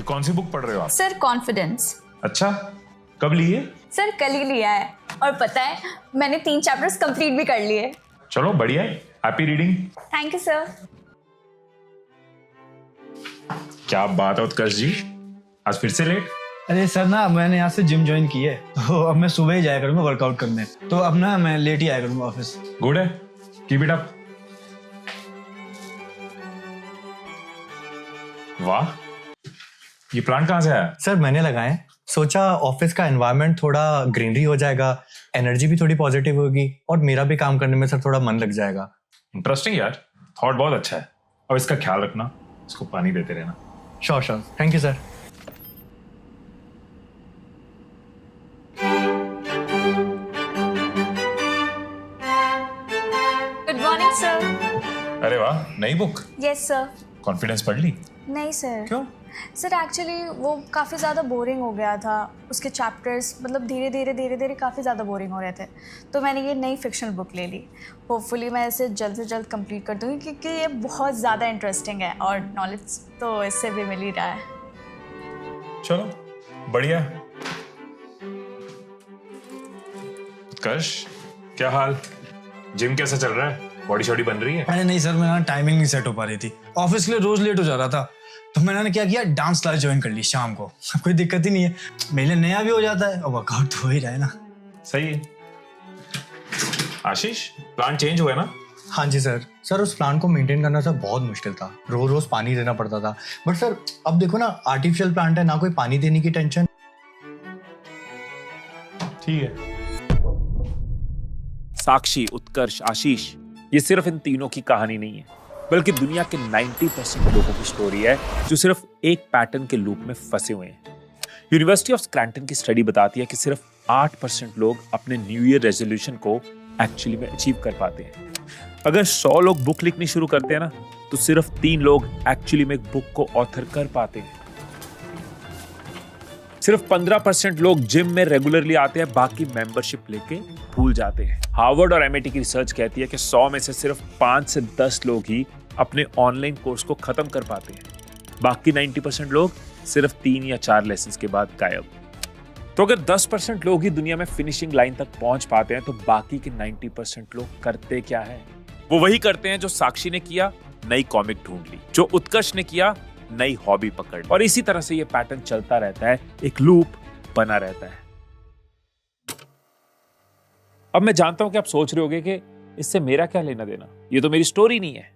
कौन सी बुक पढ़ रहे हो आप? Sir confidence. अच्छा, कब लिए? सर कल ही लिया है और पता है मैंने 3 चैप्टर्स कंप्लीट भी कर लिए। चलो बढ़िया है, happy reading. Thank you sir. क्या बात है उत्कर्ष जी, आज फिर से लेट? अरे सर ना मैंने यहाँ से जिम ज्वाइन की है तो अब मैं सुबह ही जाया करूँगा वर्कआउट करने, तो अब ना मैं लेट ही आया करूँगा ऑफिस। गुड है, कीप इट अप। वाह, ये प्लांट कहाँ से आया? सर मैंने लगाए हैं, सोचा ऑफिस का एनवायरनमेंट थोड़ा ग्रीनरी हो जाएगा, एनर्जी भी थोड़ी पॉजिटिव होगी और मेरा भी काम करने में सर थोड़ा मन लग जाएगा। इंटरेस्टिंग यार, थॉट बहुत अच्छा है। अब इसका ख्याल रखना, इसको पानी देते रहना। Sure sure, thank you sir. Good morning sir. अरे वाह, नई बुक? Yes sir. कॉन्फिडेंस पढ़ ली? नहीं सर। क्यों? सर एक्चुअली वो काफ़ी ज़्यादा बोरिंग हो गया था, उसके चैप्टर्स मतलब धीरे धीरे काफ़ी ज़्यादा बोरिंग हो रहे थे, तो मैंने ये नई फिक्शनल बुक ले ली। होपफुली मैं इसे जल्द से जल्द कंप्लीट कर दूँगी क्योंकि ये बहुत ज़्यादा इंटरेस्टिंग है और नॉलेज तो इससे भी मिल ही रहा है। चलो बढ़िया। उत्कर्ष, क्या हाल? जिम कैसा चल रहा है? बॉडी शॉडी बन रही है? अरे नहीं सर, मेरा टाइमिंग नहीं सेट हो पा रही थी, ऑफिस के लिए रोज लेट हो जा रहा था, तो मैंने क्या किया डांस क्लास ज्वाइन कर ली शाम को। कोई दिक्कत ही नहीं है, मेरे लिए नया भी हो जाता है और वर्कआउट तो हो ही रहा है ना। सही है। आशीष, प्लान चेंज हुआ है ना? हाँ जी सर। सर उस प्लांट को मेंटेन करना सर बहुत मुश्किल था, रोज रोज पानी देना पड़ता था, बट सर अब देखो ना आर्टिफिशियल प्लांट है, ना कोई पानी देने की टेंशन। ठीक है। साक्षी, उत्कर्ष, आशीष, ये सिर्फ इन तीनों की कहानी नहीं है, बल्कि दुनिया के 90% लोगों की स्टोरी है जो सिर्फ एक पैटर्न के लूप में फंसे हुए हैं। यूनिवर्सिटी ऑफ स्क्रैंटन की स्टडी बताती है कि सिर्फ 8% लोग अपने न्यू ईयर रेजोल्यूशन को एक्चुअली में अचीव कर पाते हैं। अगर 100 लोग बुक लिखनी शुरू करते हैं ना, तो सिर्फ 3 लोग एक्चुअली में एक बुक को ऑथर कर पाते हैं। सिर्फ 15% लोग जिम में रेगुलरली आते हैं, बाकी मेंबरशिप लेके भूल जाते हैं। हार्वर्ड और एमआईटी की रिसर्च कहती है कि 100 में से सिर्फ 5 से 10 लोग ही अपने ऑनलाइन कोर्स को खत्म कर पाते हैं, बाकी 90% लोग सिर्फ 3 या 4 लेसन्स के बाद गायब। तो अगर 10% लोग ही दुनिया में फिनिशिंग लाइन तक पहुंच पाते हैं, तो बाकी के 90% लोग करते क्या है? वो वही करते हैं जो साक्षी ने किया, नई कॉमिक ढूंढ ली, जो उत्कर्ष ने किया, नई हॉबी पकड़ ली, और इसी तरह से ये पैटर्न चलता रहता है, एक लूप बना रहता है। अब मैं जानता हूं कि आप सोच रहे होगे कि इससे मेरा क्या लेना देना, ये तो मेरी स्टोरी नहीं है।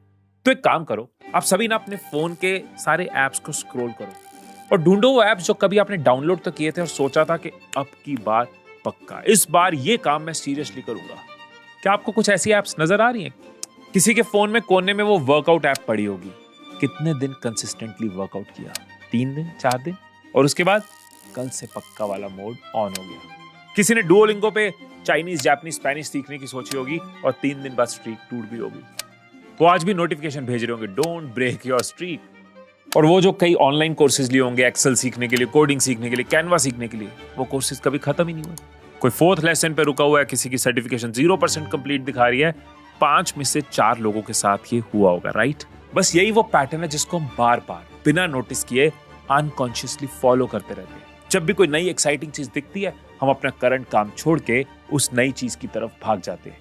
तो एक काम करो, आप सभी ना अपने फोन के सारे ऐप्स को स्क्रॉल करो और ढूंढो वो ऐप्स जो कभी आपने डाउनलोड तो किए थे और सोचा था कि अब की बार पक्का, इस बार ये काम मैं सीरियसली करूंगा। क्या आपको कुछ ऐसी ऐप्स नजर आ रही हैं? किसी के फोन में कोने में वो वर्कआउट ऐप पड़ी होगी। कितने दिन कंसिस्टेंटली वर्कआउट किया? 3 दिन, 4 दिन, और उसके बाद कल से पक्का वाला मोड ऑन हो गया। किसी ने डुओलिंगो पे चाइनीज, जापानीज, स्पेनिश सीखने की सोची होगी और 3 दिन बाद स्ट्रीक टूट भी होगी। वो आज भी नोटिफिकेशन भेज रहे होंगे, डोंट ब्रेक योर स्ट्रीक। और वो जो कई ऑनलाइन कोर्सेज लिए होंगे, एक्सेल सीखने के लिए, कोडिंग सीखने के लिए, कैनवा सीखने के लिए, वो कोर्सेज कभी खत्म ही नहीं हुए। कोई 4th लेसन पे रुका हुआ है, किसी की सर्टिफिकेशन 0% कंप्लीट दिखा रही है। 5 में से 4 लोगों के साथ ये हुआ होगा, राइट? बस यही वो पैटर्न है जिसको हम बार बार बिना नोटिस किए अनकॉन्शियसली फॉलो करते रहते हैं। जब भी कोई नई एक्साइटिंग चीज दिखती है, हम अपना करंट काम छोड़ के उस नई चीज की तरफ भाग जाते हैं।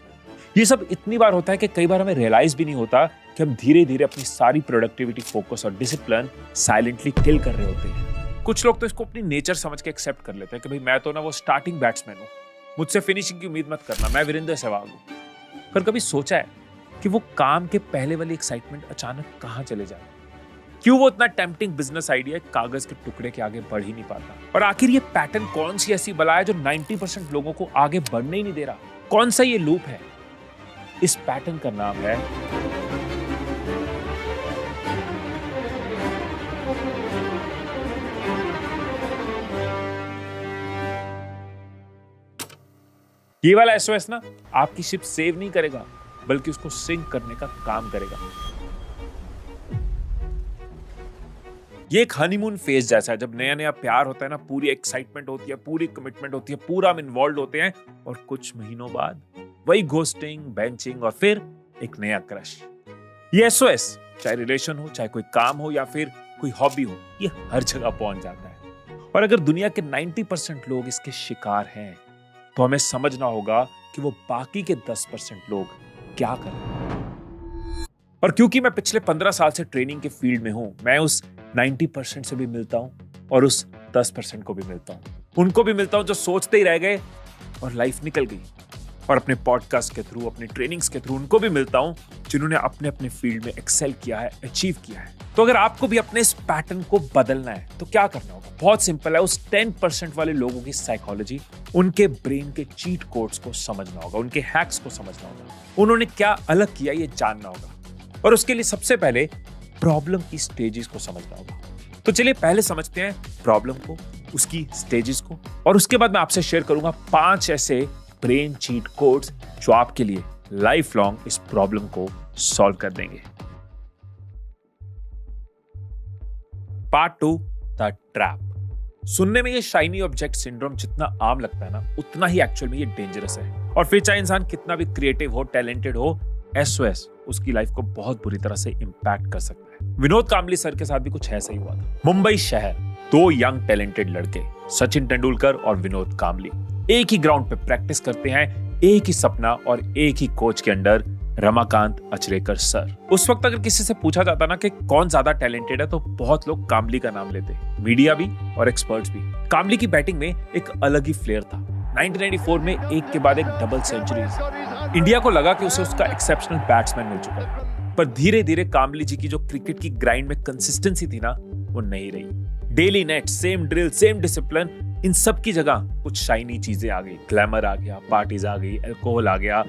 ये सब इतनी बार होता है कि कई बार हमें रियलाइज भी नहीं होता कि हम धीरे धीरे अपनी सारी प्रोडक्टिविटी, फोकस और डिसिप्लिन साइलेंटली किल कर रहे होते हैं। कुछ लोग तो इसको अपनी नेचर समझ के एक्सेप्ट कर लेते हैं कि भाई मैं तो ना वो स्टार्टिंग बैट्समैन हूँ, मुझसे फिनिशिंग की उम्मीद मत करना, मैं वीरेंद्र सहवाग हूँ। पर कभी सोचा है कि वो काम के पहले वाली एक्साइटमेंट अचानक कहाँ चले जाए? क्यों वो इतना टेम्पटिंग बिजनेस आइडिया कागज के टुकड़े के आगे बढ़ ही नहीं पाता? और आखिर ये पैटर्न कौन सी ऐसी बला है जो 90% लोगों को आगे बढ़ने ही नहीं दे रहा? कौन सा ये लूप है? इस पैटर्न का नाम है ये वाला एसओएस ना आपकी शिप सेव नहीं करेगा, बल्कि उसको सिंक करने का काम करेगा। ये एक हनीमून फेज जैसा है। जब नया नया प्यार होता है ना, पूरी एक्साइटमेंट होती है, पूरी कमिटमेंट होती है, पूरा हम इन्वॉल्व होते हैं, और कुछ महीनों बाद वही घोस्टिंग, बेंचिंग और फिर एक नया क्रश। ये एसओएस, चाहे रिलेशन हो, चाहे कोई काम हो, या फिर कोई हॉबी हो, ये हर जगह पहुंच जाता है। और अगर दुनिया के 90% लोग इसके शिकार हैं तो हमें समझना होगा कि वो बाकी के 10% लोग क्या करें। और क्योंकि मैं पिछले 15 साल से ट्रेनिंग के फील्ड में हूं, मैं उस 90% से भी मिलता हूं और उस 10% को भी मिलता हूं। उनको भी मिलता हूं जो सोचते ही रह गए और लाइफ निकल गई। और अपने पॉडकास्ट के थ्रू, अपने ट्रेनिंग्स के थ्रू उनको भी मिलता हूं जिन्होंने अपने अपने फील्ड में एक्सेल किया है, अचीव किया है। तो अगर आपको भी अपने इस पैटर्न को बदलना है तो क्या करना होगा? बहुत सिंपल है। उस 10% वाले लोगों की साइकोलॉजी, उनके ब्रेन के चीट कोड्स को समझना होगा, उनके हैक्स को समझना होगा, उन्होंने क्या अलग किया ये जानना होगा। और उसके लिए सबसे पहले प्रॉब्लम की स्टेजेस को समझना होगा। तो चलिए पहले समझते हैं प्रॉब्लम को, उसकी स्टेजेस को, और उसके बाद मैं आपसे शेयर करूंगा 5 ऐसे ब्रेन चीट कोड्स जो आपके लिए लाइफ लॉन्ग इस प्रॉब्लम को सॉल्व कर देंगे। Part 2, the trap. सुनने में ये शाइनी ऑब्जेक्ट सिंड्रोम जितना आम लगता है ना, उतना ही एक्चुअल में ये डेंजरस है। और फिर चाहे इंसान कितना भी क्रिएटिव हो, टैलेंटेड हो, SOS उसकी लाइफ को बहुत बुरी तरह से इंपैक्ट कर सकता है। विनोद कांबली सर के साथ भी कुछ ऐसा ही हुआ था। मुंबई शहर, 2 यंग टैलेंटेड लड़के सचिन तेंदुलकर और विनोद कांबली एक ही ग्राउंड पे प्रैक्टिस करते हैं, एक ही सपना और एक ही कोच के अंडर, रमाकांत अचरेकर सर। उस वक्त अगर किसी से पूछा जाता ना कि कौन ज्यादा टैलेंटेड है तो बहुत लोग कांबली का नाम लेते, मीडिया भी और एक्सपर्ट्स भी। कांबली की बैटिंग में एक अलग ही फ्लेयर था। 1994 में एक के बाद एक डबल सेंचुरीज। इंडिया को लगा कि उसे उसका एक्सेप्शनल बैट्समैन मिल चुका है। पर धीरे धीरे कांबली जी की जो क्रिकेट की ग्राइंड में कंसिस्टेंसी थी ना, वो नहीं रही। Daily net, same drill, same discipline, इन सब की जगह कुछ शाइनी चीजें आ गई। ग्लैमर आ गया, पार्टीज आ गई, अल्कोहल आ गया,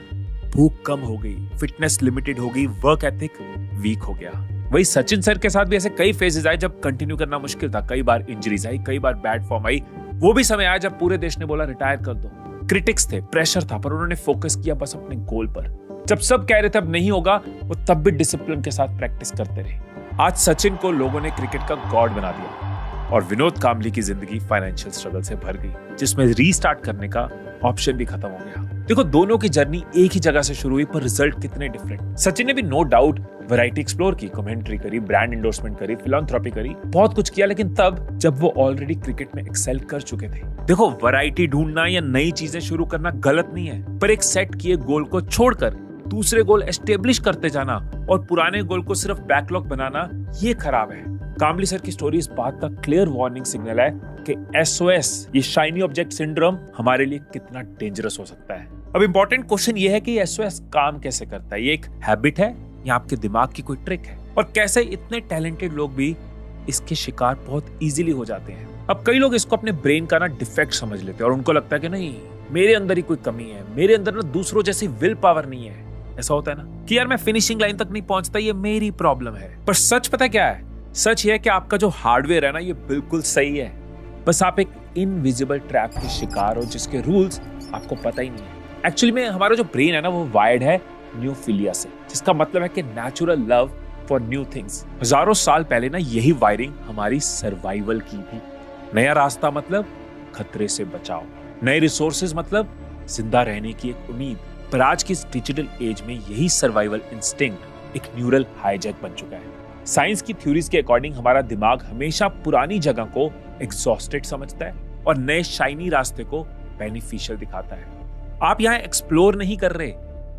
भूख कम हो गई, फिटनेस लिमिटेड हो गई, वर्क एथिक वीक हो गया। वही सचिन सर के साथ भी ऐसे कई फेजेस आए जब कंटिन्यू करना मुश्किल था। कई बार इंजरीज आई, कई बार बैड फॉर्म आई। वो भी समय आया जब पूरे देश ने बोला रिटायर कर दो। क्रिटिक्स थे, प्रेशर था, पर उन्होंने फोकस किया बस अपने गोल पर। जब सब कह रहे थे अब नहीं होगा, वो तब भी डिसिप्लिन के साथ प्रैक्टिस करते रहे। आज सचिन को लोगों ने क्रिकेट का गॉड बना दिया और विनोद कांबली की जिंदगी फाइनेंशियल स्ट्रगल से भर गई, जिसमें रीस्टार्ट करने का ऑप्शन भी खत्म हो गया। देखो, दोनों की जर्नी एक ही जगह से शुरू हुई, पर रिजल्ट कितने डिफरेंट। सचिन ने भी नो डाउट वैरायटी एक्सप्लोर की, कमेंट्री करी, ब्रांड एंडोर्समेंट करी, फिलैंथ्रोपी करी, बहुत कुछ किया, लेकिन तब जब वो ऑलरेडी क्रिकेट में एक्सेल कर चुके थे। देखो, वैरायटी ढूंढना या नई चीजें शुरू करना गलत नहीं है, पर एक सेट किए गोल को छोड़कर दूसरे गोल एस्टेब्लिश करते जाना और पुराने गोल को सिर्फ बैकलॉग बनाना, ये खराब है। कांबली सर की स्टोरी इस बात का क्लियर वार्निंग सिग्नल है कि SOS, ये शाइनी ऑब्जेक्ट सिंड्रोम, हमारे लिए कितना डेंजरस हो सकता है। अब इंपॉर्टेंट क्वेश्चन ये है कि SOS काम कैसे करता है? ये एक हैबिट है या आपके दिमाग की कोई ट्रिक है? और कैसे इतने टैलेंटेड लोग भी इसके शिकार बहुत इजीली हो जाते हैं? अब कई लोग इसको अपने ब्रेन का ना डिफेक्ट समझ लेते हैं और उनको लगता है कि नहीं, मेरे अंदर ही कोई कमी है, मेरे अंदर ना दूसरों जैसी विल पावर नहीं है। ऐसा होता है ना कि यार मैं फिनिशिंग लाइन तक नहीं पहुंचता, ये मेरी प्रॉब्लम है। पर सच पता क्या है? सच ये है कि आपका जो हार्डवेयर है ना, ये बिल्कुल सही है, बस आप एक इनविजिबल ट्रैप के शिकार हो जिसके रूल्स आपको पता ही नहीं है। एक्चुअली में हमारा जो ब्रेन है ना, वो वायर्ड है न्यूफिलिया से, जिसका मतलब है कि natural love for new things. हजारों साल पहले ना यही वायरिंग हमारी सर्वाइवल की थी। नया रास्ता मतलब खतरे से बचाओ, नए रिसोर्सेज मतलब जिंदा रहने की एक उम्मीद। पर आज की इस डिजिटल एज में यही सर्वाइवल इंस्टिंक्ट एक न्यूरल हाईजैक बन चुका है। साइंस की थ्योरीज के अकॉर्डिंग हमारा दिमाग हमेशा पुरानी जगह को एग्जॉस्टेड समझता है और नए शाइनी रास्ते को बेनिफिशियल दिखाता है। आप यहाँ एक्सप्लोर नहीं कर रहे,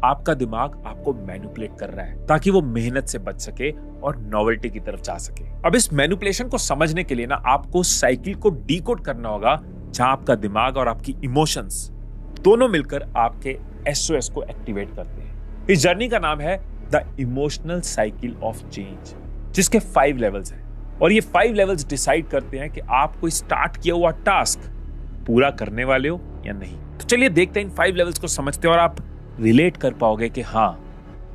आपका दिमाग आपको मैनिपुलेट कर रहा है ताकि वो मेहनत से बच सके और नॉवेल्टी की तरफ जा सके। अब इस मैनिपुलेशन को समझने के लिए ना आपको साइकिल को डीकोड करना होगा, जहां आपका दिमाग और आपकी इमोशंस दोनों मिलकर आपके SOS को एक्टिवेट करते हैं। इस जर्नी का नाम है the emotional cycle of change, जिसके 5 लेवल्स हैं और ये 5 लेवल्स डिसाइड करते हैं कि आप कोई स्टार्ट किया हुआ टास्क पूरा करने वाले हो या नहीं। तो चलिए देखते हैं इन 5 लेवल्स को समझते हैं और आप रिलेट कर पाओगे कि हाँ,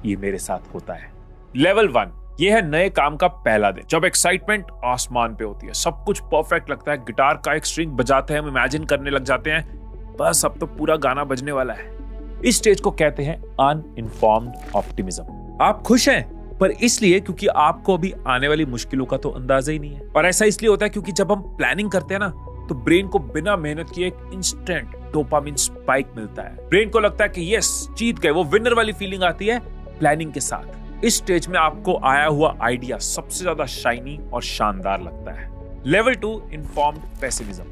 ये मेरे साथ होता है। लेवल 1, ये है नए काम का पहला दिन, जब एक्साइटमेंट आसमान पे होती है, सब कुछ परफेक्ट लगता है, गिटार का एक स्ट्रिंग बजाते हैं, हम इमेजिन करने लग जाते हैं बस अब तो पूरा गाना बजने वाला है। इस स्टेज को कहते हैं अनइन्फॉर्म्ड ऑप्टिमिज्म। आप खुश हैं, पर इसलिए क्योंकि आपको अभी आने वाली मुश्किलों का तो अंदाजा ही नहीं है। और ऐसा इसलिए होता है क्योंकि जब हम प्लानिंग करते हैं ना, तो ब्रेन को बिना मेहनत किए एक इंस्टेंट डोपामिन स्पाइक मिलता है। ब्रेन को लगता है कि यस, जीत गए, वो विनर वाली फीलिंग आती है प्लानिंग के साथ। इस स्टेज में आपको आया हुआ आइडिया सबसे ज्यादा शाइनी और शानदार लगता है। Level 2 informed pessimism.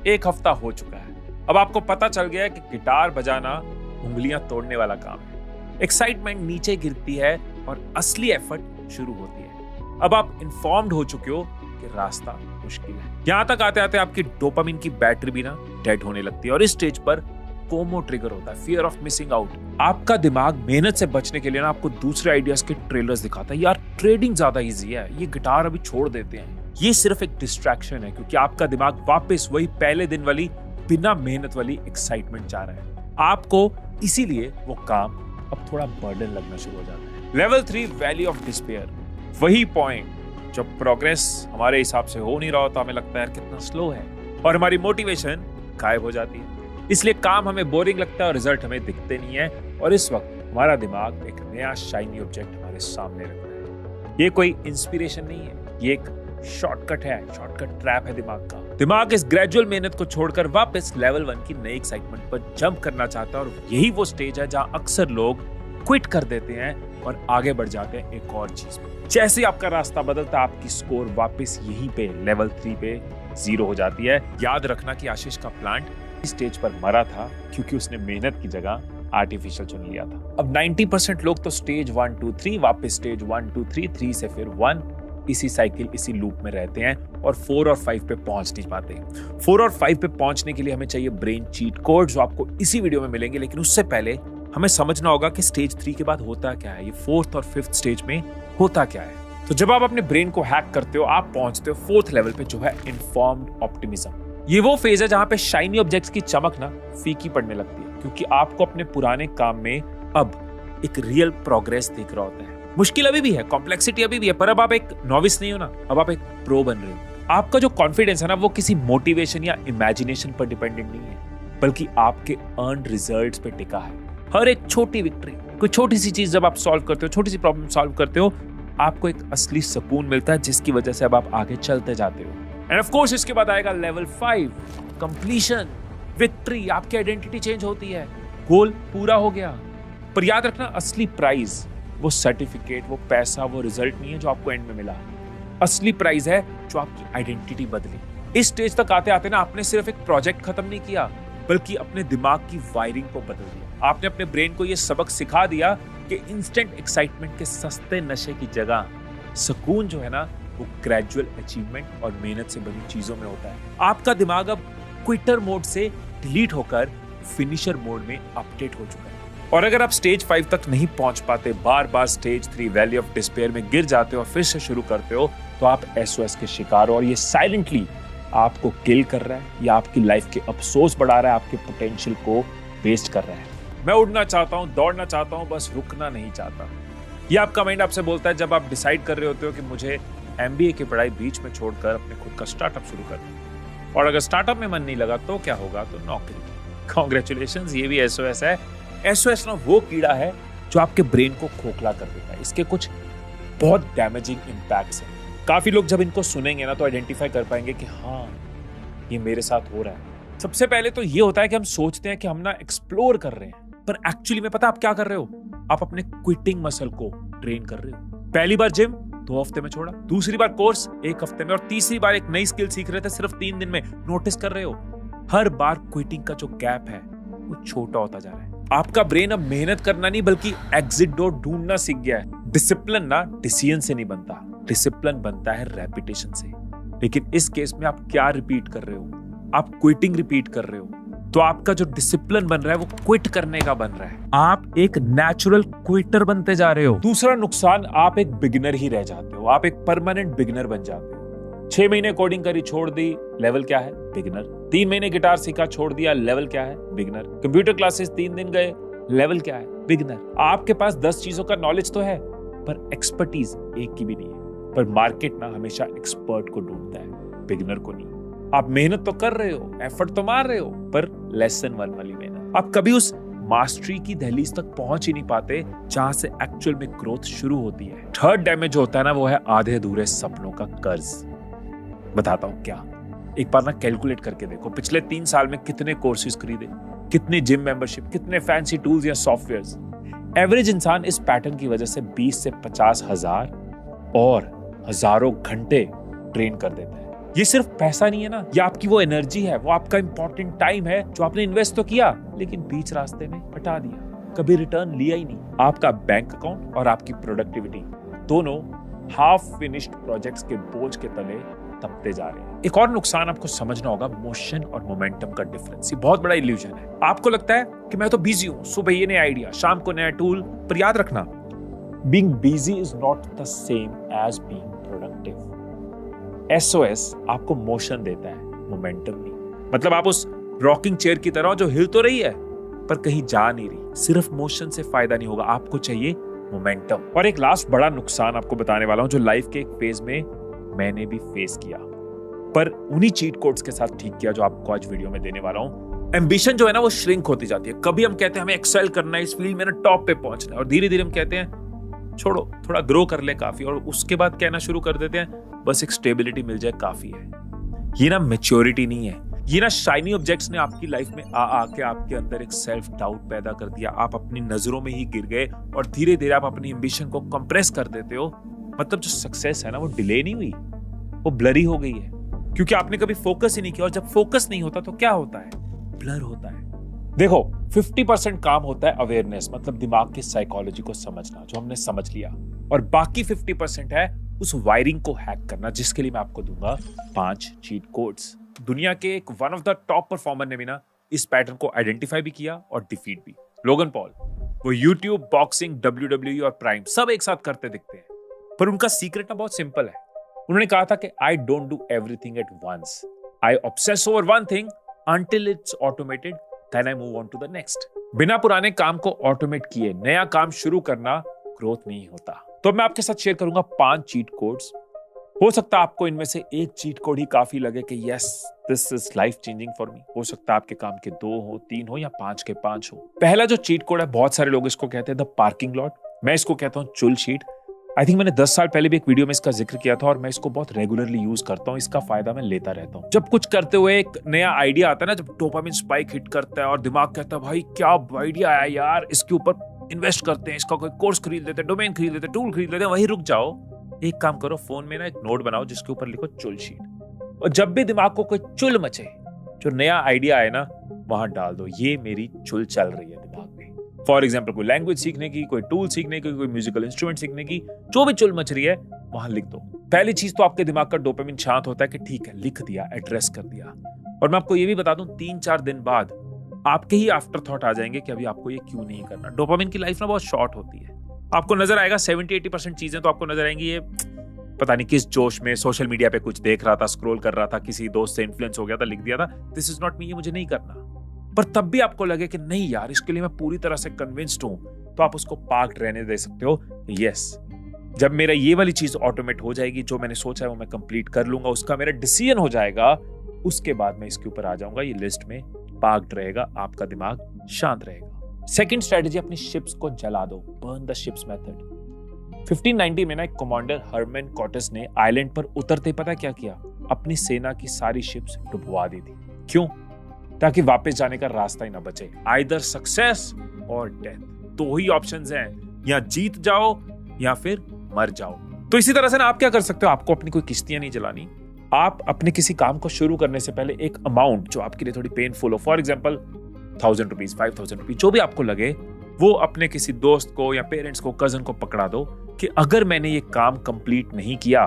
1 हफ्ता हो चुका है, अब आपको पता चल गया है कि गिटार बजाना उंगलियां तोड़ने वाला काम है। एक्साइटमेंट नीचे गिरती है और असली एफर्ट शुरू होती है। अब आप इन्फॉर्म्ड हो चुके हो कि रास्ता मुश्किल है। यहां तक आते आते आपकी डोपामिन की बैटरी भी ना डेड होने लगती है और इस स्टेज पर फोमो ट्रिगर होता है, फियर ऑफ मिसिंग आउट। आपका दिमाग मेहनत से बचने के लिए ना आपको दूसरे आइडियाज के ट्रेलर्स दिखाता है। यार ट्रेडिंग ज्यादा इजी है, ये गिटार अभी छोड़ देते हैं। ये सिर्फ एक डिस्ट्रैक्शन है क्योंकि आपका दिमाग वापस वही पहले दिन वाली बिना मेहनत वाली एक्साइटमेंट चाह रहा है। आपको इसीलिए वो काम अब थोड़ा बर्डन लगना शुरू हो जाता है। Level 3 valley of despair. वही पॉइंट जब प्रोग्रेस हमारे हिसाब से हो नहीं रहा होता, हमें लगता है यार कितना स्लो है और हमारी मोटिवेशन गायब हो जाती है। इसलिए काम हमें बोरिंग लगता है और रिजल्ट हमें दिखते नहीं है और इस वक्त हमारा दिमाग एक नया शाइनी ऑब्जेक्ट हमारे सामने रखता है। ये कोई इंस्पिरेशन नहीं है, ये एक शॉर्टकट है, शॉर्टकट ट्रैप है दिमाग का। दिमाग इस ग्रेजुअल मेहनत को छोड़कर वापस लेवल 1 की नई एक्साइटमेंट पर जंप करना चाहता है और यही वो स्टेज है जहां अक्सर लोग क्विट कर देते हैं और आगे बढ़ जाते हैं एक और चीज में। जैसे ही आपका रास्ता बदलता है आपकी स्कोर वापस यहीं पे लेवल 3 पे 0 हो जाती है। याद रखना कि आशीष का प्लांट स्टेज पर मरा था क्योंकि उसने मेहनत की जगह आर्टिफिशियल चुन लिया था। अब 90% लोग तो स्टेज 1 2 3 वापस स्टेज 1 2 3 3 से फिर 1 इसी साइकिल इसी लूप में रहते हैं और 4 और 5 पे पहुंच नहीं पाते। 4 और 5 पे पहुंचने के लिए हमें चाहिए ब्रेन चीट कोड जो आपको इसी वीडियो में मिलेंगे, लेकिन उससे पहले हमें समझना होगा कि स्टेज 3 के बाद होता क्या है, ये 4th और 5th स्टेज में होता क्या है। तो जब आप अपने ब्रेन को हैक करते हो आप पहुंचते हो 4th लेवल पे जो है इन्फॉर्म्ड ऑप्टिमिज्म। ये वो फेज है जहां पे शाइनी ऑब्जेक्ट्स की चमक ना फीकी पड़ने लगती है क्योंकि आपको अपने पुराने काम में अब एक रियल प्रोग्रेस दिख रहा होता है। मुश्किल अभी भी है, कॉम्प्लेक्सिटी अभी भी है, पर अब आप एक नॉविस नहीं हो ना, अब आप एक प्रो बन रहे हो। आपका जो कॉन्फिडेंस है ना वो किसी मोटिवेशन या इमेजिनेशन पर डिपेंडेंट नहीं है बल्कि आपके अर्न्ड रिजल्ट्स पे टिका है। हर एक छोटी विक्ट्री, कोई छोटी सी चीज जब आप सॉल्व करते हो, छोटी सी प्रॉब्लम सॉल्व करते हो, आपको एक असली सुकून मिलता है जिसकी वजह से अब आप आगे चलते जाते हो। एंड ऑफ कोर्स इसके बाद आएगा लेवल 5 कंप्लीशन, विक्ट्री। आपकी आइडेंटिटी चेंज होती है, गोल पूरा हो गया। पर याद रखना असली प्राइज वो सर्टिफिकेट, वो पैसा, वो रिजल्ट नहीं है जो आपको एंड में मिला। असली प्राइज है जो आपकी आइडेंटिटी बदली। इस स्टेज तक आते आते ना आपने सिर्फ एक प्रोजेक्ट खत्म नहीं किया बल्कि अपने दिमाग की वायरिंग को बदल दिया। आपने अपने ब्रेन को यह सबक सिखा दिया कि इंस्टेंट एक्साइटमेंट के सस्ते नशे की जगह सुकून जो है ना वो ग्रेजुअल अचीवमेंट और मेहनत से बनी चीजों में होता है। आपका दिमाग अब क्विटर मोड से डिलीट होकर फिनिशर मोड में अपडेट हो चुका है। और अगर आप स्टेज 5 तक नहीं पहुंच पाते, बार बार स्टेज 3 वैली ऑफ डिस्पेयर में गिर जाते हो और फिर से शुरू करते हो, तो आप SOS के शिकार हो और ये साइलेंटली आपको किल कर रहा है या आपकी लाइफ के अफसोस बढ़ा रहा है, आपके पोटेंशियल को वेस्ट कर रहा है। मैं उड़ना चाहता हूं, दौड़ना चाहता हूं, बस रुकना नहीं चाहता। ये आपका माइंड आपसे बोलता है जब आप डिसाइड कर रहे होते हो कि मुझे MBA की पढ़ाई बीच में छोड़कर अपने खुद का स्टार्टअप शुरू करना। और अगर स्टार्टअप में मन नहीं लगा तो क्या होगा, तो नौकरी। कांग्रेचुलेशंस, ये भी SOS है। SOS ना वो कीड़ा है जो आपके ब्रेन को खोखला कर देता है। इसके कुछ बहुत डैमेजिंग इम्पैक्ट्स हैं। काफी लोग जब इनको सुनेंगे ना तो आइडेंटिफाई कर पाएंगे कि हाँ ये मेरे साथ हो रहा है। सबसे पहले तो ये होता है कि हम सोचते हैं कि हम ना एक्सप्लोर कर रहे हैं, पर एक्चुअली में पता आप क्या कर रहे हो, आप अपने क्विटिंग मसल को ट्रेन कर रहे हो। पहली बार जिम 2 हफ्ते में छोड़ा, दूसरी बार कोर्स 1 हफ्ते में, और तीसरी बार एक नई स्किल सीख रहे थे सिर्फ 3 दिन में। नोटिस कर रहे हो हर बार क्विटिंग का जो गैप है वो छोटा होता जा रहा है। आपका ब्रेन अब मेहनत करना नहीं बल्कि एग्जिट डोर ढूंढना सीख गया है। डिसिप्लिन ना डिसीजन से नहीं बनता, डिसिप्लिन बनता है रेपिटेशन से। लेकिन इस केस में आप क्या रिपीट कर रहे हो, आप क्विटिंग रिपीट कर रहे हो। तो आपका जो डिसिप्लिन बन रहा है वो क्विट करने का बन रहा है। आप एक नेचुरल क्विटर बनते जा रहे हो। दूसरा नुकसान, आप एक बिगिनर ही रह जाते हो, आप एक परमानेंट बिगिनर बन जाते हो। 6 महीने कोडिंग करी, छोड़ दी, लेवल क्या है, बिगिनर। 3 महीने गिटार सीखा, छोड़ दिया, लेवल क्या है, बिगिनर। कंप्यूटर क्लासेस 3 दिन गए, लेवल क्या है, बिगिनर। आपके पास 10 चीजों का नॉलेज तो है पर एक्सपर्टीज एक की भी नहीं है। पर मार्केट ना हमेशा एक्सपर्ट को ढूंढता है, बिगिनर को नहीं। आप मेहनत तो कर रहे हो, एफर्ट तो मार रहे हो, पर लेसन 1 वाली मेहनत। आप कभी उस मास्टरी की दहलीज तक पहुंच ही नहीं पाते जहां से एक्चुअल में ग्रोथ शुरू होती है। थर्ड डैमेज होता है ना, वो है आधे अधूरे सपनों का कर्ज। बताता हूं क्या, एक बार ना कैलकुलेट करके देखो पिछले 3 साल में कितने कोर्सेज खरीदे, कितनी जिम मेंबरशिप, कितने फैंसी टूल्स या सॉफ्टवेयर्स। एवरेज इंसान इस पैटर्न की वजह से 20 से 50 हजार और हजारों घंटे ट्रेन कर देता है। ये सिर्फ पैसा नहीं है ना, ये आपकी वो एनर्जी है, वो आपका इंपॉर्टेंट टाइम है जो आपने इन्वेस्ट तो किया लेकिन बीच रास्ते में हटा दिया, कभी रिटर्न लिया ही नहीं। आपका बैंक अकाउंट और आपकी प्रोडक्टिविटी दोनों हाफ फिनिश्ड प्रोजेक्ट्स के बोझ के तले तपते जा रहे हैं। एक और नुकसान आपको समझना होगा, मोशन और मोमेंटम का डिफरेंस। ये बहुत बड़ा इल्यूजन है। आपको लगता है कि मैं तो बिजी हूं, सुबह ये नया आइडिया, शाम को नया टूल, पर याद रखना, being busy is not the same as being productive. SOS आपको मोशन देता है, मोमेंटम नहीं। मतलब आप उस रॉकिंग चेयर की तरह जो हिल तो रही है पर कहीं जा नहीं रही। सिर्फ मोशन से फायदा नहीं होगा, आपको चाहिए मोमेंटम। और एक लास्ट बड़ा नुकसान आपको बताने वाला हूं जो लाइफ के एक फेज में मैंने भी फेस किया, पर उन्हीं चीट कोड्स के साथ ठीक किया जो आपको आज वीडियो में देने वाला हूं। एम्बिशन जो है ना वो श्रिंक होती जाती है। कभी हम कहते हैं हमें एक्सेल करना है, इस फील्ड में ना टॉप पे पहुंचना है, और धीरे धीरे हम कहते हैं छोड़ो थोड़ा ग्रो कर ले काफी, और उसके बाद कहना शुरू कर देते हैं बस एक स्टेबिलिटी मिल जाए काफी है। ये ना मैच्योरिटी नहीं है, ये ना शाइनी ऑब्जेक्ट्स ने आपकी लाइफ में आके आपके अंदर एक सेल्फ डाउट पैदा कर दिया। आप अपनी नजरों में ही गिर गए और धीरे धीरे आप अपनी एम्बिशन को कंप्रेस कर देते हो। मतलब जो सक्सेस है ना वो डिले नहीं हुई, वो ब्लरी हो गई है, क्योंकि आपने कभी फोकस ही नहीं किया। और जब फोकस नहीं होता तो क्या होता है, ब्लर होता है। देखो 50% काम होता है अवेयरनेस, मतलब दिमाग की साइकोलॉजी को समझना, जो हमने समझ लिया, और बाकी 50% है उस वायरिंग को हैक करना, जिसके लिए मैं आपको दूंगा 5 चीट कोड्स। दुनिया के एक one of the top performer ने भी ना इस पैटर्न को आइडेंटिफाई भी किया और डिफीट भी। लोगन पॉल, वो यूट्यूब, बॉक्सिंग, WWE और प्राइम सब एक साथ करते दिखते हैं, पर उनका सीक्रेट ना बहुत सिंपल है। उन्होंने कहा था कि I don't do everything at once, I obsess over one thing until it's automated, then I move on to the next. बिना पुराने काम को ऑटोमेट किए नया काम शुरू करना ग्रोथ नहीं होता। तो मैं आपके साथ शेयर करूंगा 5 चीट कोड्स। हो सकता है आपको इनमें से एक चीट कोड ही काफी लगे कि yes this is life changing for me. हो सकता है आपके काम के 2 हो, 3 हो या 5 के 5 हो। पहला जो चीट कोड है, बहुत सारे लोग इसको कहते हैं द पार्किंग लॉट, मैं इसको कहता हूं चुल शीट। आई थिंक मैंने 10 साल पहले भी एक वीडियो में इसका जिक्र किया था और मैं इसको बहुत रेगुलरली यूज करता हूं। इसका फायदा मैं लेता रहता हूं। जब कुछ करते हुए एक नया आइडिया आता है ना, जब डोपामिन स्पाइक हिट करता है और दिमाग कहता है भाई क्या आइडिया आया यार, इसके ऊपर इन्वेस्ट करते हैं, इसका कोई कोर्स खरीद लेते हैं, डोमेन खरीद लेते हैं, टूल खरीद लेते हैं, वहीं रुक जाओ। एक काम करो, फोन में ना एक नोट बनाओ जिसके ऊपर लिखो चुल शीट, और जब भी दिमाग को कोई चुल मचे, जो नया आइडिया आए ना वहां डाल दो, ये मेरी चुल चल रही है दिमाग में। फॉर एग्जाम्पल कोई लैंग्वेज सीखने की, कोई टूल सीखने की, कोई म्यूजिकल इंस्ट्रूमेंट सीखने की, जो भी चुल मच रही है वहां लिख दो। पहली चीज तो आपके दिमाग का डोपामिन शांत होता है कि ठीक है लिख दिया, एड्रेस कर दिया। और मैं आपको ये भी बता दूं 3-4 दिन बाद आपके ही आफ्टर थॉट आ जाएंगे कि अभी आपको ये क्यों नहीं करना। डोपामिन की लाइफ ना बहुत शॉर्ट होती है। आपको नजर आएगा 70-80% चीजें तो आपको नजर आएंगी ये पता नहीं किस जोश में सोशल मीडिया पे कुछ देख रहा था, स्क्रॉल कर रहा था, किसी दोस्त से इन्फ्लुएंस हो गया था, लिख दिया था दिस इज नॉट मी, ये मुझे नहीं करना। पर तब भी आपको लगे कि नहीं यार इसके लिए मैं पूरी तरह से कन्विंस्ड हूं, तो आप उसको पार्क्ड रहने दे सकते हो। यस, जब मेरा ये वाली चीज ऑटोमेट हो जाएगी, जो मैंने सोचा है वो मैं कंप्लीट कर लूंगा, उसका मेरा डिसीजन हो जाएगा, उसके बाद मैं इसके ऊपर आ जाऊंगा। ये लिस्ट में पार्क्ड रहेगा, आपका दिमाग शांत रहेगा। सेकंड स्ट्रेटजी, अपनी शिप्स को जला दो, बर्न द शिप्स मेथड। 1590 में ना एक कमांडर हर्मन कॉर्टेस ने आइलैंड पर उतरते पता क्या किया, अपनी सेना की सारी शिप्स डुबवा दी थी। क्यों? ताकि वापस जाने का रास्ता ही ना बचे। आइदर सक्सेस और डेथ, 2 ही ऑप्शंस हैं, या जीत जाओ या फिर मर जाओ। तो इसी तरह से ना आप क्या कर सकते हो, आपको अपनी कोई किश्तियां नहीं जलानी। आप अपने किसी काम को शुरू करने से पहले एक अमाउंट जो आपके लिए थोड़ी पेनफुल हो, फॉर एग्जाम्पल 1000 रुपीज, 5000 रुपीज, जो भी आपको लगे, वो अपने किसी दोस्त को या पेरेंट्स को, कजन को पकड़ा दो कि अगर मैंने ये काम कंप्लीट नहीं किया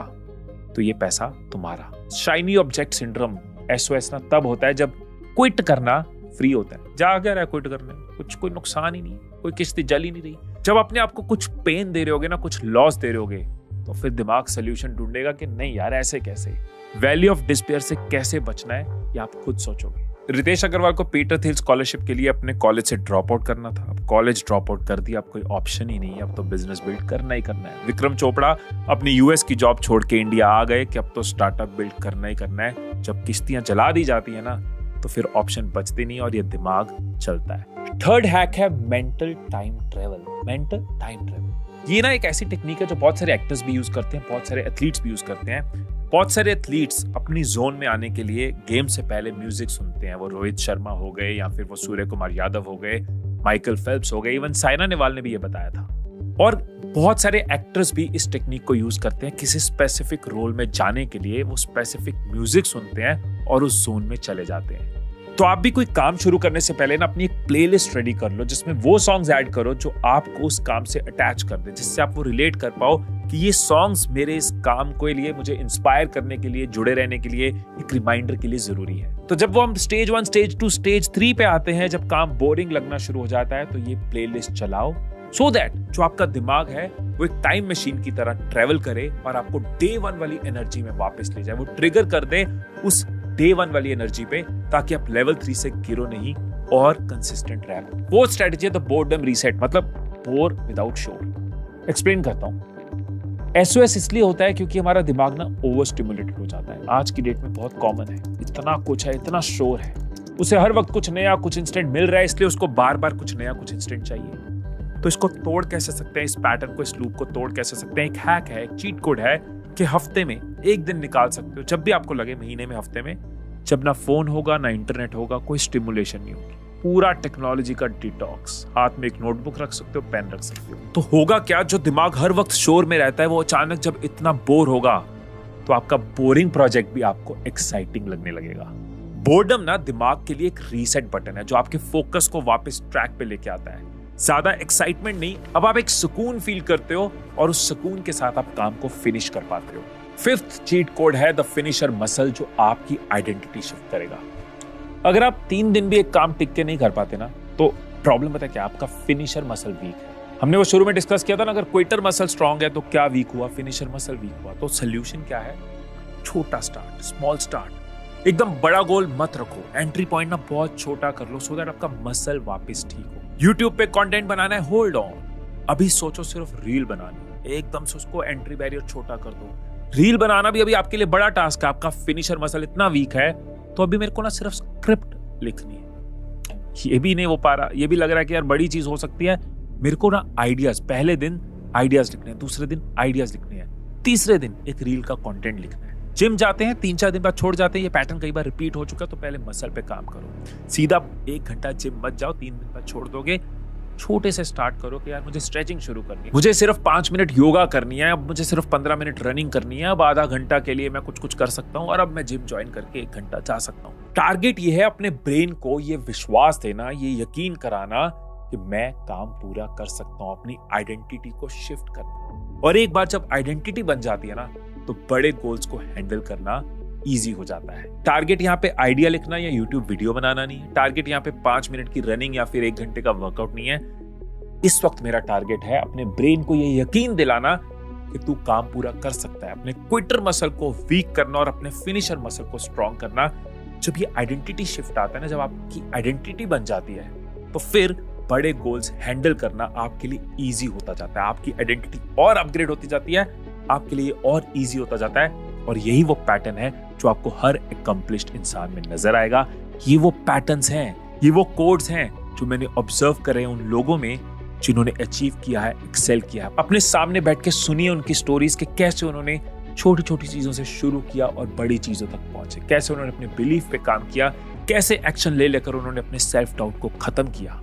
तो ये पैसा तुम्हारा। शाइनी ऑब्जेक्ट सिंड्रोम SOS ना तब होता है जब क्विट करना फ्री होता है। जा क्या रहा है क्विट करने, कुछ कोई नुकसान ही नहीं, कोई किस्ती जल ही नहीं रही। जब अपने आप को कुछ पेन दे रहे होगे ना, कुछ लॉस दे रहे होगे, तो फिर दिमाग सोल्यूशन ढूंढेगा कि नहीं यार ऐसे कैसे। वैली ऑफ डिस्पेयर से कैसे बचना है ये आप खुद सोचोगे। रितेश अग्रवाल को पीटर थिल स्कॉलरशिप के लिए अपने कॉलेज से ड्रॉप आउट करना था। अब कॉलेज ड्रॉप आउट कर दिया, अब कोई ऑप्शन ही नहीं है, अब तो बिजनेस बिल्ड करना ही करना है। विक्रम चोपड़ा अपनी US की जॉब छोड़ के इंडिया आ गए कि अब तो स्टार्टअप बिल्ड करना ही करना है। जब किश्तियां जला दी जाती है ना, तो फिर ऑप्शन बचते नहीं और ये दिमाग चलता है। थर्ड हैक है mental time travel. Mental time travel ये ना एक ऐसी टेक्निक है जो बहुत सारे एक्टर्स भी यूज करते हैं, बहुत सारे एथलीट्स भी यूज करते हैं। बहुत सारे एथलीट्स अपनी जोन में आने के लिए गेम से पहले म्यूजिक सुनते हैं। वो रोहित शर्मा हो गए या फिर वो सूर्य कुमार यादव हो गए, माइकल फेल्प्स हो गए, इवन साइना नेहवाल ने भी ये बताया था। और बहुत सारे एक्टर्स भी इस टेक्निक को यूज करते हैं किसी स्पेसिफिक रोल में जाने के लिए। वो स्पेसिफिक म्यूजिक सुनते हैं और उस जोन में चले जाते हैं। तो आप भी कोई काम शुरू करने से पहले ना अपनी एक प्लेलिस्ट रेडी कर लो, जिसमें वो सॉन्ग्स ऐड करो जो आपको उस काम से अटैच कर दे, जिससे आप वो रिलेट कर पाओ कि ये सॉन्ग्स मेरे इस काम के लिए, मुझे इंस्पायर करने के लिए, जुड़े रहने के लिए, एक रिमाइंडर के लिए जरूरी है। तो जब वो हम स्टेज 1, स्टेज 2, स्टेज 3 पे आते हैं, जब काम बोरिंग लगना शुरू हो जाता है, तो ये प्लेलिस्ट चलाओ so that जो आपका दिमाग है वो एक टाइम मशीन की तरह ट्रेवल करे और आपको डे 1 वाली एनर्जी में वापस ले जाए। वो ट्रिगर कर दे उस डे 1 वाली एनर्जी पे, ताकि आप लेवल 3 से गिरो नहीं और कंसिस्टेंट रहे। वो स्ट्रेटजी है द बोर्डम रीसेट, मतलब बोर विदाउट शोर। एक्सप्लेन करता हूं। एसओएस इसलिए होता है क्योंकि हमारा दिमाग ना ओवर स्टिमुलेटेड हो जाता है। आज की डेट में बहुत कॉमन है, इतना कुछ है, इतना शोर है, उसे हर वक्त कुछ नया, कुछ इंस्टेंट मिल रहा है, इसलिए उसको बार बार कुछ नया, कुछ इंस्टेंट चाहिए। तो इसको तोड़ कैसे सकते हैं, इस पैटर्न को, इस लूप को तोड़ कैसे सकते हैं? एक हैक है, एक चीट कोड है कि हफ्ते में एक दिन निकाल सकते हो, जब भी आपको लगे, महीने में, हफ्ते में, जब ना फोन होगा, ना इंटरनेट होगा, कोई स्टिमुलेशन नहीं होगी, पूरा टेक्नोलॉजी का डिटॉक्स। हाथ में एक नोटबुक रख सकते हो, पेन रख सकते हो। तो होगा क्या, जो दिमाग हर वक्त शोर में रहता है, वो अचानक जब इतना बोर होगा, तो आपका बोरिंग प्रोजेक्ट भी आपको एक्साइटिंग लगने लगेगा। बोर्डम ना दिमाग के लिए एक रीसेट बटन है, जो आपके फोकस को वापस ट्रैक पे लेके आता है। ज्यादा एक्साइटमेंट नहीं, अब आप एक सुकून फील करते हो और उस सुकून के साथ आप काम को फिनिश कर पाते हो। 5th चीट कोड है द फिनिशर मसल, जो आपकी आइडेंटिटी शिफ्ट करेगा। अगर आप 3 दिन भी एक काम टिक के नहीं कर पाते ना, तो प्रॉब्लम पता है क्या, आपका फिनिशर मसल वीक है। हमने वो शुरू में डिस्कस किया था ना, अगर क्विटर मसल स्ट्रांग है तो क्या वीक हुआ, फिनिशर मसल वीक हुआ। तो सोल्यूशन क्या है? छोटा स्टार्ट, स्मॉल स्टार्ट। एकदम बड़ा गोल मत रखो, एंट्री पॉइंट ना बहुत छोटा कर लो, सो दैट आपका मसल वापस ठीक हो। YouTube पे कंटेंट बनाना है, होल्ड ऑन, अभी सोचो सिर्फ रील बनानी, एकदम से उसको एंट्री बैरियर छोटा कर दो। रील बनाना भी अभी आपके लिए बड़ा टास्क है, आपका फिनिशर मसल इतना वीक है, तो अभी मेरे को ना सिर्फ स्क्रिप्ट लिखनी है, ये भी नहीं हो पा रहा। ये भी लग रहा है कि यार बड़ी चीज हो सकती है, मेरे को ना आइडियाज, पहले दिन आइडियाज लिखने हैं, दूसरे दिन आइडियाज लिखने हैं, तीसरे दिन एक रील का कंटेंट लिखना है। जिम जाते हैं, 3-4 दिन बाद छोड़ जाते हैं, ये पैटर्न कई बार रिपीट हो चुका है, तो पहले मसल पे काम करो। सीधा 1 घंटा जिम मत जाओ, 3 दिन बाद छोड़ दोगे। छोटे से स्टार्ट करो कि यार मुझे स्ट्रेचिंग शुरू करनी है, मुझे सिर्फ 5 मिनट योगा करनी है, अब मुझे सिर्फ 15 मिनट रनिंग करनी है, अब आधा घंटा के लिए मैं कुछ कर सकता हूँ, और अब मैं जिम ज्वाइन करके 1 घंटा जा सकता हूँ। टारगेट ये है अपने ब्रेन को ये विश्वास देना, ये यकीन कराना कि मैं काम पूरा कर सकता हूँ, अपनी आइडेंटिटी को शिफ्ट करना। और एक बार जब आइडेंटिटी बन जाती है ना, तो बड़े गोल्स को हैंडल करना इजी हो जाता है। टारगेट यहाँ पे आइडिया लिखना या यूट्यूब वीडियो बनाना नहीं है। टारगेट यहाँ पे 5 मिनट की रनिंग या फिर 1 घंटे का वर्कआउट नहीं है। इस वक्त मेरा टारगेट है अपने ब्रेन को ये यकीन दिलाना कि तू काम पूरा कर सकता है, अपने क्विटर मसल को वीक करना और अपने फिनिशर मसल को स्ट्रॉन्ग करना। जब ये आइडेंटिटी शिफ्ट आता है ना, जब आपकी आइडेंटिटी बन जाती है, तो फिर बड़े गोल्स हैंडल करना आपके लिए इजी होता जाता है। आपकी आइडेंटिटी और अपग्रेड होती जाती है, आपके लिए और इजी होता जाता है। और यही वो पैटर्न है जो आपको हर अकम्प्लिश्ड इंसान में नजर आएगा। ये वो पैटर्न्स हैं, ये वो कोड्स हैं जो मैंने ऑब्जर्व करे उन लोगों में जिन्होंने अचीव किया है, एक्सेल किया है। अपने सामने बैठ के सुनिए उनकी स्टोरीज के कैसे उन्होंने छोटी छोटी चीजों से शुरू किया और बड़ी चीजों तक पहुंचे, कैसे उन्होंने अपने बिलीफ पे काम किया, कैसे एक्शन ले लेकर उन्होंने अपने सेल्फ डाउट को खत्म किया।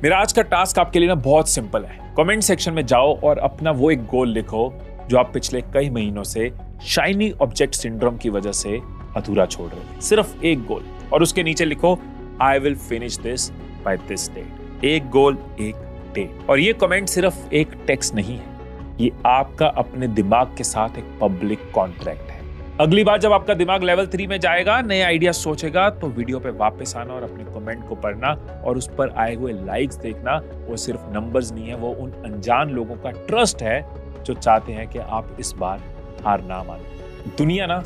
मेरा आज का टास्क आपके लिए ना बहुत सिंपल है। कमेंट सेक्शन में जाओ और अपना वो एक गोल लिखो जो आप पिछले कई महीनों से शाइनी ऑब्जेक्ट सिंड्रोम की वजह से अधूरा छोड़ रहे थे। सिर्फ एक गोल, और उसके नीचे लिखो I will finish this by this date. एक गोल, एक डेट। और ये कमेंट सिर्फ एक टेक्स्ट नहीं है, ये आपका अपने दिमाग के साथ एक पब्लिक कॉन्ट्रैक्ट है। अगली बार जब आपका दिमाग लेवल 3 में जाएगा, नए आइडिया सोचेगा, तो वीडियो पे वापस आना और अपने कमेंट को पढ़ना और उस पर आए हुए लाइक्स देखना। वो सिर्फ नंबर्स नहीं है, वो उन अनजान लोगों का ट्रस्ट है जो चाहते हैं कि आप इस बार हार ना मानो। दुनिया ना